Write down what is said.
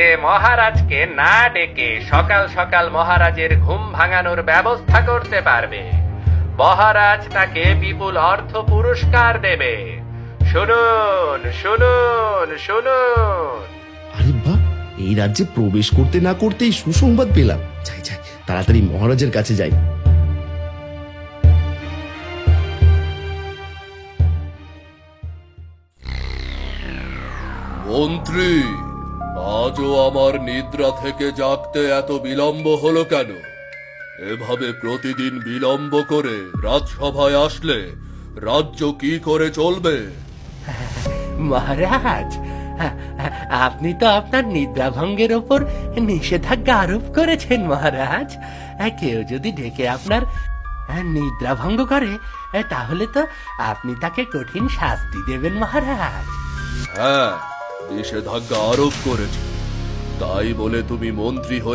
এ মহারাজকে না ডেকে সকাল সকাল মহারাজের ঘুম ভাঙানোর ব্যবস্থা করতে পারবে, মহারাজ তাকে বিপুল অর্থ পুরস্কার দেবে। শুনুন শুনুন শুনুন। আরে বাহ, এই রাজ্যে প্রবেশ করতে না করতেই সুসংবাদ পেলাম। যাই যাই, তাড়াতাড়ি মহারাজের কাছে যাই। মন্ত্রী, আজও আমার নিদ্রা থেকে জাগতে এত বিলম্ব হলো কেন? এভাবে প্রতিদিন বিলম্ব করে রাজসভায় আসলে রাজ্য কি করে চলবে? মহারাজ, আপনি তো আপনার নিদ্রাভঙ্গের ওপর নিষেধাজ্ঞা আরোপ করেছেন মহারাজ। কেউ যদি ডেকে আপনার নিদ্রাভঙ্গ করে তাহলে তো আপনি তাকে কঠিন শাস্তি দেবেন মহারাজ। হ্যাঁ, নিষেধাজ্ঞা আরোপ করেছে, তাই বলে তুমি মন্ত্রী হয়ে